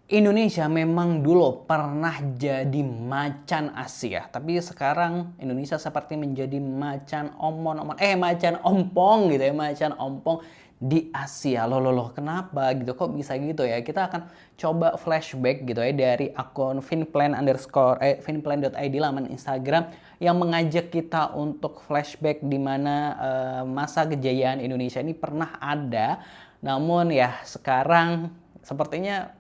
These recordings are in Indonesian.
Indonesia memang dulu pernah jadi macan Asia, tapi sekarang Indonesia seperti menjadi macan ompong gitu ya, macan ompong di Asia. Loh, kenapa gitu? Kok bisa gitu ya? Kita akan coba flashback gitu ya dari akun finplan_id laman Instagram yang mengajak kita untuk flashback di mana masa kejayaan Indonesia ini pernah ada. Namun ya sekarang sepertinya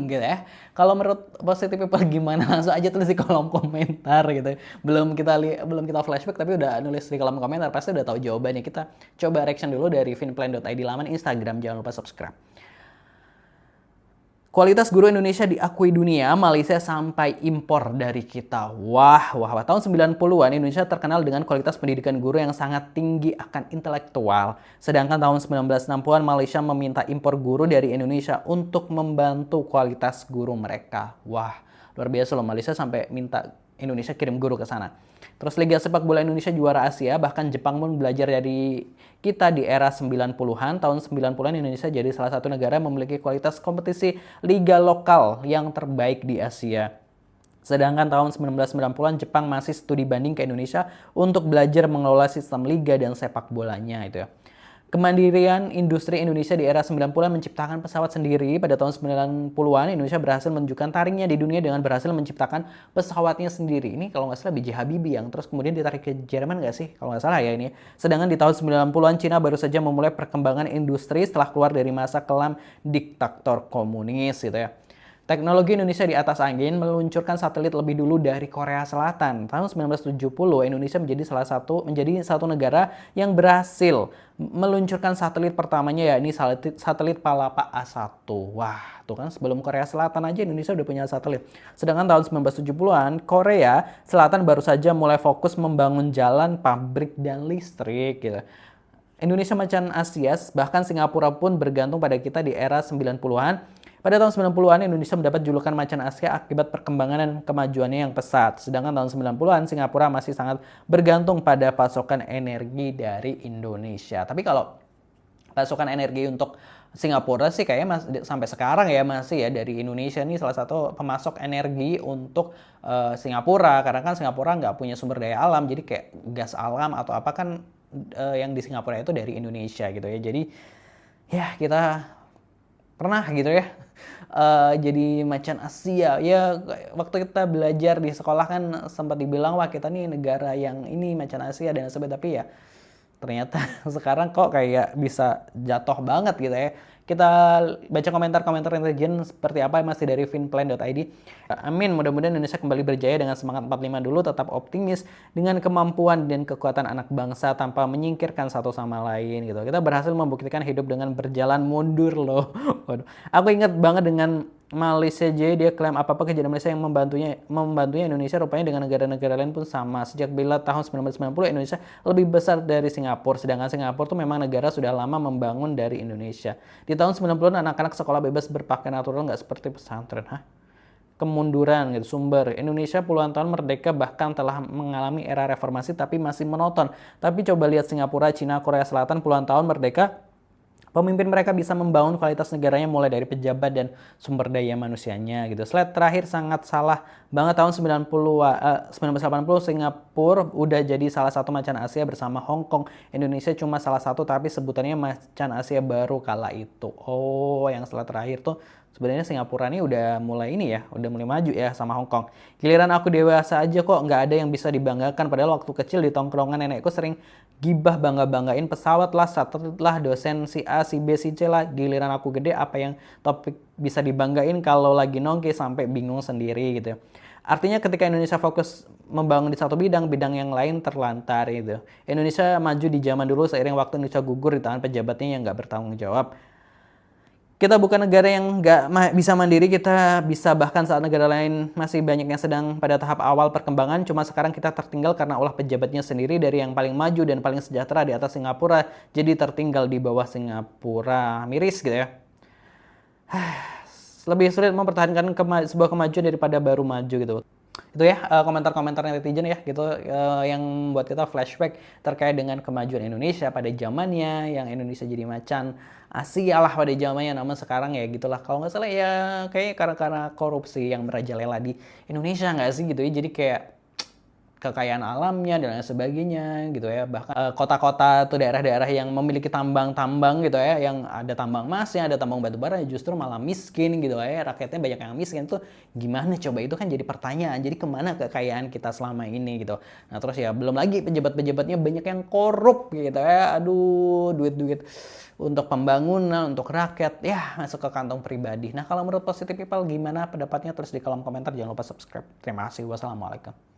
gitu ya. Kalau menurut positive people gimana? Langsung aja tulis di kolom komentar gitu. Belum kita flashback tapi udah nulis di kolom komentar pasti udah tahu jawabannya. Kita coba reaction dulu dari finplan.id laman Instagram. Jangan lupa subscribe. Kualitas guru Indonesia diakui dunia, Malaysia sampai impor dari kita. Wah. Tahun 90-an Indonesia terkenal dengan kualitas pendidikan guru yang sangat tinggi akan intelektual. Sedangkan tahun 1960-an Malaysia meminta impor guru dari Indonesia untuk membantu kualitas guru mereka. Wah, luar biasa loh, Malaysia sampai minta Indonesia kirim guru ke sana. Terus Liga Sepak Bola Indonesia juara Asia, bahkan Jepang pun belajar dari kita di era 90-an. Tahun 90-an Indonesia jadi salah satu negara yang memiliki kualitas kompetisi liga lokal yang terbaik di Asia. Sedangkan tahun 1990-an Jepang masih studi banding ke Indonesia untuk belajar mengelola sistem liga dan sepak bolanya itu ya. Kemandirian industri Indonesia di era 90-an menciptakan pesawat sendiri. Pada tahun 90-an Indonesia berhasil menunjukkan taringnya di dunia dengan berhasil menciptakan pesawatnya sendiri. Ini kalau nggak salah B.J. Habibie yang terus kemudian ditarik ke Jerman nggak sih? Kalau nggak salah ya ini. Sedangkan di tahun 90-an Cina baru saja memulai perkembangan industri setelah keluar dari masa kelam diktator komunis gitu ya. Teknologi Indonesia di atas angin meluncurkan satelit lebih dulu dari Korea Selatan. Tahun 1970 Indonesia menjadi satu negara yang berhasil meluncurkan satelit pertamanya, yakni satelit Palapa A1. Wah, tuh kan sebelum Korea Selatan aja Indonesia udah punya satelit. Sedangkan tahun 1970-an Korea Selatan baru saja mulai fokus membangun jalan, pabrik dan listrik gitu. Indonesia macan Asia, bahkan Singapura pun bergantung pada kita di era 90-an. Pada tahun 90-an Indonesia mendapat julukan macan Asia akibat perkembangan dan kemajuannya yang pesat. Sedangkan tahun 90-an Singapura masih sangat bergantung pada pasokan energi dari Indonesia. Tapi kalau pasokan energi untuk Singapura sih kayaknya sampai sekarang ya masih ya, dari Indonesia nih salah satu pemasok energi untuk Singapura. Karena kan Singapura nggak punya sumber daya alam, jadi kayak gas alam atau apa kan yang di Singapura itu dari Indonesia gitu ya. Jadi ya kita pernah gitu ya jadi macan Asia ya. Waktu kita belajar di sekolah kan sempat dibilang wah kita nih negara yang ini macan Asia dan sebagainya, tapi ya ternyata sekarang kok kayak bisa jatuh banget gitu ya. Kita baca komentar-komentar netizen seperti apa masih dari finplan.id. Amin, mudah-mudahan Indonesia kembali berjaya dengan semangat 45 dulu, tetap optimis dengan kemampuan dan kekuatan anak bangsa tanpa menyingkirkan satu sama lain gitu. Kita berhasil membuktikan hidup dengan berjalan mundur loh. Waduh. Aku ingat banget dengan Malaysia J, dia klaim apa-apa kejadian Malaysia yang membantunya Indonesia, rupanya dengan negara-negara lain pun sama. Sejak bila tahun 1990 Indonesia lebih besar dari Singapura, sedangkan Singapura tuh memang negara sudah lama membangun dari Indonesia. Di tahun 90-an anak-anak sekolah bebas berpakaian natural nggak seperti pesantren. Kemunduran gitu. Sumber Indonesia puluhan tahun merdeka bahkan telah mengalami era reformasi tapi masih monoton. Tapi coba lihat Singapura, Cina, Korea Selatan puluhan tahun merdeka, pemimpin mereka bisa membangun kualitas negaranya mulai dari pejabat dan sumber daya manusianya gitu. Slide terakhir sangat salah banget. Tahun 1980 Singapura udah jadi salah satu macan Asia bersama Hong Kong. Indonesia cuma salah satu tapi sebutannya macan Asia baru kala itu. Oh, yang slide terakhir tuh sebenarnya Singapura ini udah mulai ini ya, udah mulai maju ya sama Hong Kong. Giliran aku dewasa aja kok nggak ada yang bisa dibanggakan. Padahal waktu kecil di tongkrongan nenekku sering gibah bangga-banggain pesawat lah, satelit lah, dosen si A, si B, si C lah. Giliran aku gede apa yang topik bisa dibanggain kalau lagi nongki sampai bingung sendiri gitu. Artinya ketika Indonesia fokus membangun di satu bidang, bidang yang lain terlantar gitu. Indonesia maju di zaman dulu, seiring waktu Indonesia gugur di tangan pejabatnya yang nggak bertanggung jawab. Kita bukan negara yang nggak bisa mandiri, kita bisa bahkan saat negara lain masih banyak yang sedang pada tahap awal perkembangan. Cuma sekarang kita tertinggal karena ulah pejabatnya sendiri, dari yang paling maju dan paling sejahtera di atas Singapura, jadi tertinggal di bawah Singapura. Miris gitu ya. Lebih sulit mempertahankan sebuah kemajuan daripada baru maju gitu. Itu ya komentar-komentar netizen ya gitu yang buat kita flashback terkait dengan kemajuan Indonesia pada zamannya, yang Indonesia jadi macan Asia lah pada zamannya, namun sekarang ya gitulah, kalau nggak salah ya kayak karena korupsi yang merajalela di Indonesia nggak sih gitu ya, jadi kayak kekayaan alamnya dan lain sebagainya gitu ya, bahkan kota-kota atau daerah-daerah yang memiliki tambang-tambang gitu ya, yang ada tambang emasnya, ada tambang batu bara, justru malah miskin gitu ya, rakyatnya banyak yang miskin tuh gimana coba, itu kan jadi pertanyaan, jadi kemana kekayaan kita selama ini gitu. Nah terus ya belum lagi pejabat-pejabatnya banyak yang korup gitu ya, aduh duit-duit untuk pembangunan, untuk rakyat, ya masuk ke kantong pribadi. Nah kalau menurut Positive People gimana pendapatnya, tulis di kolom komentar, jangan lupa subscribe. Terima kasih, wassalamualaikum.